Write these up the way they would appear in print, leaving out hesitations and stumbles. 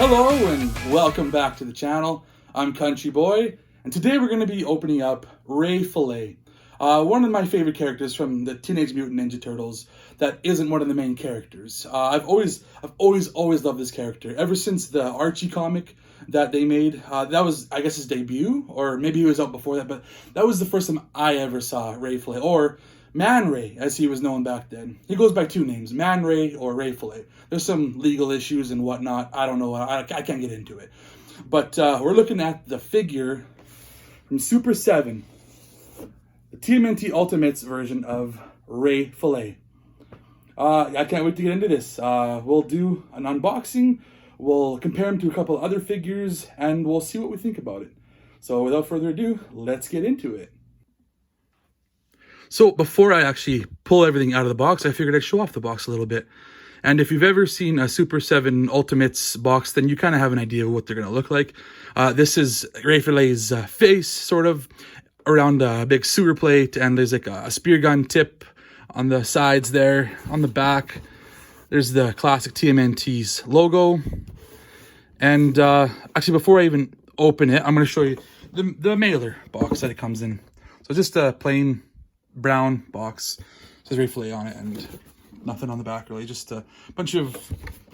Hello and welcome back to the channel. I'm Country Boy, and today we're going to be opening up Ray Fillet, one of my favorite characters from the Teenage Mutant Ninja Turtles that isn't one of the main characters. I've always loved this character ever since the Archie comic that they made. That was, I guess, his debut, or maybe he was out before that, but that was the first time I ever saw Ray Fillet, or Man Ray, as he was known back then. He goes by two names, Man Ray or Ray Fillet. There's some legal issues and whatnot. I don't know. I can't get into it. But we're looking at the figure from Super7, the TMNT Ultimates version of Ray Fillet. I can't wait to get into this. We'll do an unboxing. We'll compare him to a couple other figures, and we'll see what we think about it. So without further ado, let's get into it. So before I actually pull everything out of the box, I figured I'd show off the box a little bit. And if you've ever seen a Super7 Ultimates box, then you kind of have an idea of what they're going to look like. This is Ray Fillet's face, sort of, around a big sewer plate, and there's like a spear gun tip on the sides there. On the back, there's the classic TMNT's logo. And actually, before I even open it, I'm going to show you the mailer box that it comes in. So just a plain brown box. It says Ray Fillet on it and nothing on the back really, just a bunch of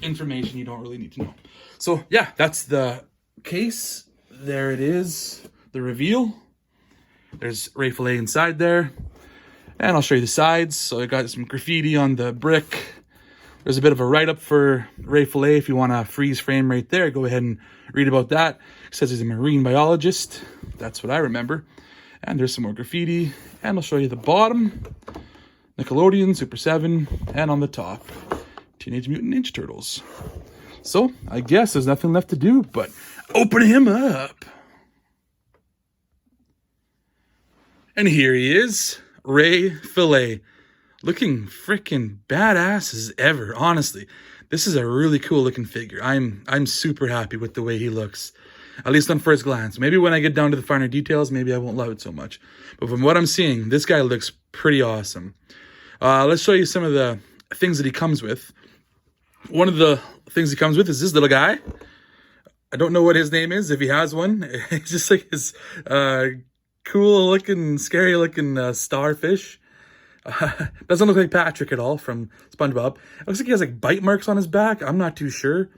information you don't really need to know. So yeah, that's the case. There it is, the reveal. There's Ray Fillet inside there, and I'll show you the sides. So I got some graffiti on the brick. There's a bit of a write-up for Ray Fillet. If you want a freeze frame right there, go ahead and read about that. It says he's a marine biologist. That's what I remember. And there's some more graffiti. And I'll show you the bottom. Nickelodeon, Super7, and on the top, Teenage Mutant Ninja Turtles. So, I guess there's nothing left to do but open him up. And here he is, Ray Fillet. Looking freaking badass as ever, honestly. This is a really cool looking figure. I'm super happy with the way he looks. At least on first glance. Maybe when I get down to the finer details, maybe I won't love it so much. But from what I'm seeing, this guy looks pretty awesome. Let's show you some of the things that he comes with. One of the things he comes with is this little guy. I don't know what his name is, if he has one. It's just like his cool looking, scary looking starfish. Doesn't look like Patrick at all from SpongeBob. It looks like he has like bite marks on his back. I'm not too sure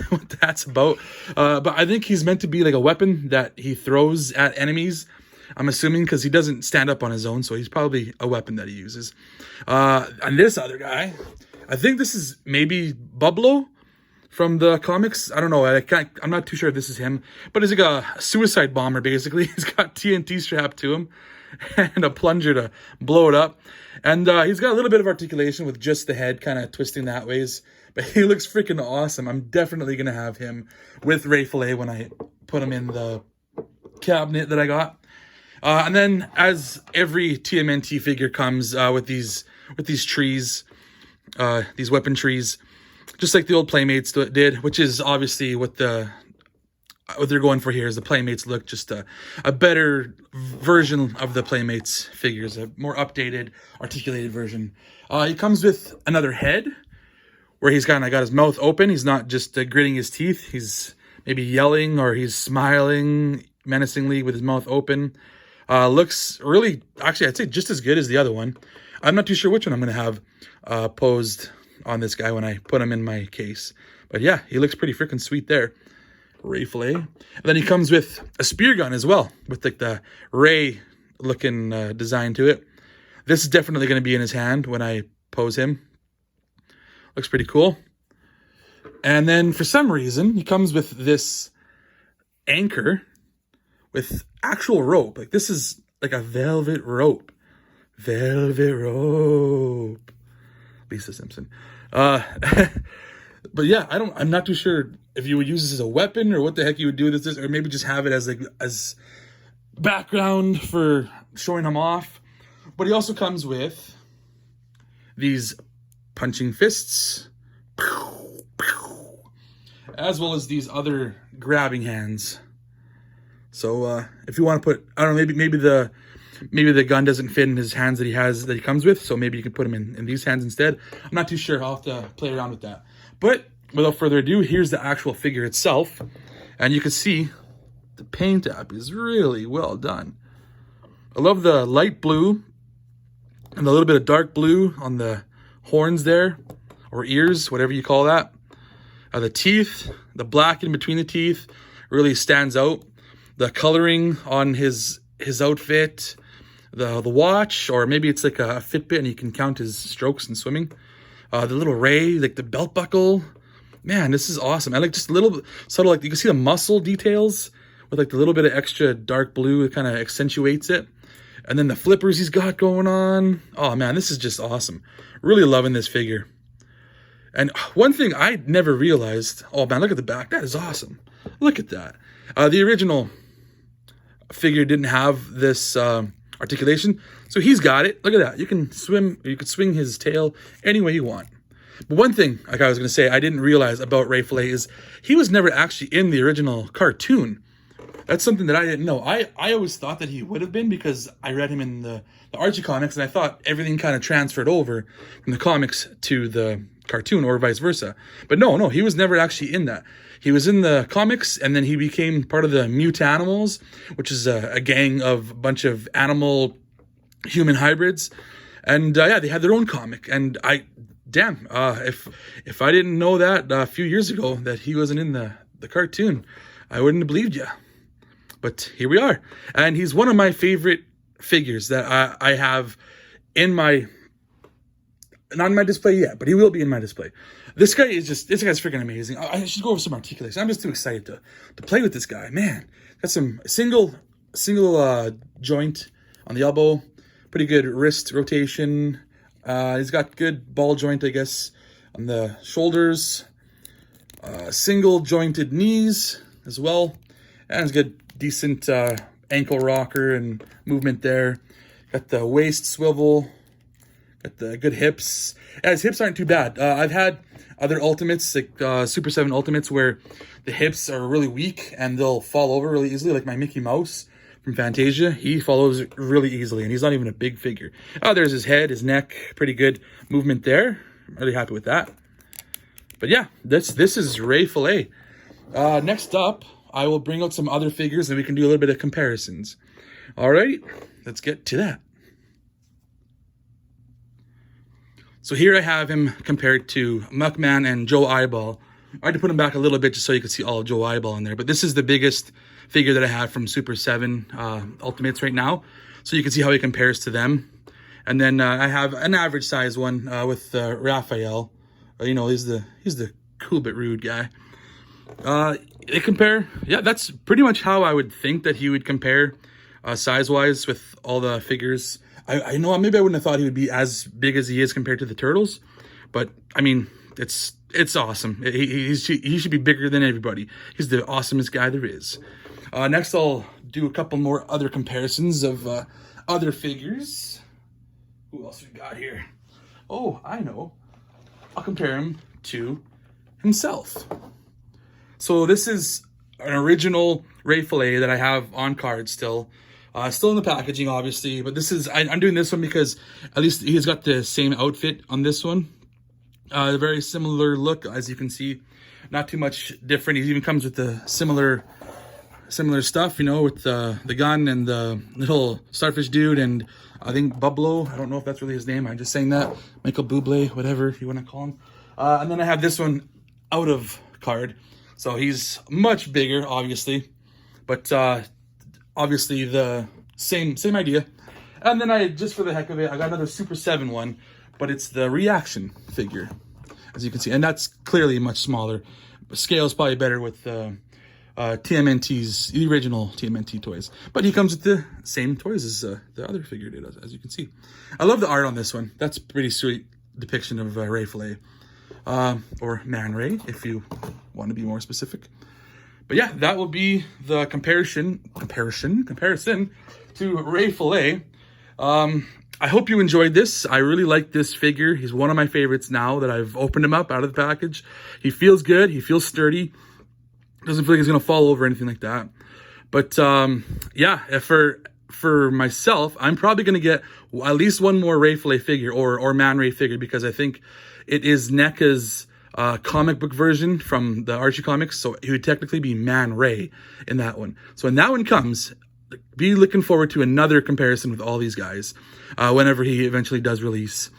what that's about. But I think he's meant to be like a weapon that he throws at enemies. I'm assuming because he doesn't stand up on his own, so he's probably a weapon that he uses. And this other guy, I think this is maybe Bublo from the comics. I don't know. I'm not too sure if this is him, but he's like a suicide bomber, basically. He's got TNT strapped to him and a plunger to blow it up. And he's got a little bit of articulation with just the head kind of twisting that ways. But he looks freaking awesome. I'm definitely going to have him with Ray Fillet when I put him in the cabinet that I got. And then, as every TMNT figure comes with these trees, these weapon trees, just like the old Playmates did, which is obviously what they're going for here is the Playmates look, just a better version of the Playmates figures, a more updated, articulated version. He comes with another head, where he's kind of got his mouth open. He's not just gritting his teeth. He's maybe yelling or he's smiling menacingly with his mouth open. Looks really, actually, I'd say just as good as the other one. I'm not too sure which one I'm going to have posed on this guy when I put him in my case. But yeah, he looks pretty freaking sweet there. Ray Fillet. And then he comes with a spear gun as well, with like the Ray looking design to it. This is definitely going to be in his hand when I pose him. Looks pretty cool. And then for some reason, he comes with this anchor with actual rope. Like this is like a velvet rope. Velvet rope. Lisa Simpson. But yeah, I'm not too sure if you would use this as a weapon or what the heck you would do with this, or maybe just have it as like as background for showing him off. But he also comes with these punching fists, as well as these other grabbing hands. So if you want to put, I don't know, maybe the gun doesn't fit in his hands that he comes with, so maybe you can put him in these hands instead. I'm not too sure. I'll have to play around with that. But without further ado, here's the actual figure itself. And you can see the paint app is really well done. I love the light blue and a little bit of dark blue on the horns there, or ears, whatever you call that. The teeth, the black in between the teeth really stands out. The coloring on his outfit, the watch, or maybe it's like a Fitbit and you can count his strokes in swimming. The little Ray, like the belt buckle. Man, this is awesome. I like just a little subtle, like you can see the muscle details with like the little bit of extra dark blue. It kind of accentuates it. And then the flippers he's got going on. Oh man, this is just awesome. Really loving this figure. And one thing I never realized, oh man, look at the back. That is awesome. Look at that. The original figure didn't have this articulation, so he's got it. Look at that. You can swing his tail any way you want. But one thing, like I was going to say, I didn't realize about Ray Fillet is he was never actually in the original cartoon. That's something that I didn't know. I always thought that he would have been because I read him in the Archie comics, and I thought everything kind of transferred over from the comics to the cartoon or vice versa. But no, he was never actually in that. He was in the comics, and then he became part of the Mutanimals, which is a gang of a bunch of animal-human hybrids. And yeah, they had their own comic. And if I didn't know that a few years ago that he wasn't in the cartoon, I wouldn't have believed you. But here we are. And he's one of my favorite figures that I have in my, not in my display yet, but he will be in my display. This guy's freaking amazing. I should go over some articulation. I'm just too excited to play with this guy. Man, got some single joint on the elbow, pretty good wrist rotation. He's got good ball joint, I guess, on the shoulders. Single jointed knees as well. And it's good, decent ankle rocker and movement there. Got the waist swivel. Got the good hips. Yeah, his hips aren't too bad. I've had other Ultimates, like Super7 Ultimates, where the hips are really weak and they'll fall over really easily, like my Mickey Mouse from Fantasia. He follows really easily, and he's not even a big figure. Oh, there's his head, his neck. Pretty good movement there. I'm really happy with that. But yeah, this is Ray Fillet. Next up, I will bring out some other figures and we can do a little bit of comparisons. All right, let's get to that. So here I have him compared to Muckman and Joe Eyeball. I had to put him back a little bit just so you could see all of Joe Eyeball in there. But this is the biggest figure that I have from Super7 Ultimates right now. So you can see how he compares to them. And then I have an average size one with Raphael. You know, he's the cool but rude guy. They compare, yeah, that's pretty much how I would think that he would compare size-wise with all the figures. I know maybe I wouldn't have thought he would be as big as he is compared to the Turtles, but I mean, it's awesome. He should be bigger than everybody. He's the awesomest guy there is. Next, I'll do a couple more other comparisons of other figures. Who else we got here? Oh, I know. I'll compare him to himself. So this is an original Ray Fillet that I have on card still. Still in the packaging, obviously, but this is, I'm doing this one because at least he's got the same outfit on this one. A very similar look, as you can see. Not too much different. He even comes with the similar stuff, you know, with the gun and the little starfish dude, and I think Bublo. I don't know if that's really his name. I'm just saying that. Michael Bublé, whatever you want to call him. And then I have this one out of card. So he's much bigger, obviously. But obviously the same idea. And then I, just for the heck of it, I got another Super7 one, but it's the reaction figure, as you can see. And that's clearly much smaller. Scale is probably better with TMNT's, the original TMNT toys. But he comes with the same toys as the other figure did, as you can see. I love the art on this one. That's a pretty sweet depiction of Ray Fillet. Or Man Ray, if you want to be more specific. But yeah, that will be the comparison to Ray Fillet. I hope you enjoyed this. I really like this figure. He's one of my favorites now that I've opened him up out of the package. He feels good. He feels sturdy. Doesn't feel like he's going to fall over or anything like that. But yeah, for myself, I'm probably going to get at least one more Ray Fillet figure or Man Ray figure, because I think it is NECA's comic book version from the Archie comics, so he would technically be Man Ray in that one. So when that one comes, be looking forward to another comparison with all these guys whenever he eventually does release.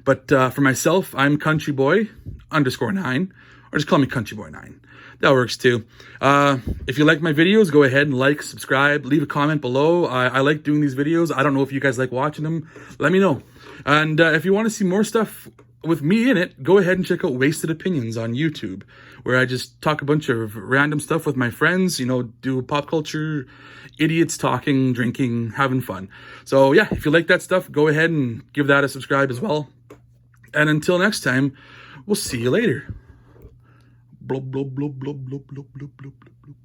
But for myself, I'm countryboy_9, or just call me countryboy9. That works too. If you like my videos, go ahead and like, subscribe, leave a comment below. I like doing these videos. I don't know if you guys like watching them. Let me know. And if you want to see more stuff with me in it, go ahead and check out Wasted Opinions on YouTube, where I just talk a bunch of random stuff with my friends, you know, do pop culture, idiots talking, drinking, having fun. So yeah, if you like that stuff, go ahead and give that a subscribe as well. And until next time, we'll see you later. Blub, blub, blub, blub, blub, blub, blub, blub, blub.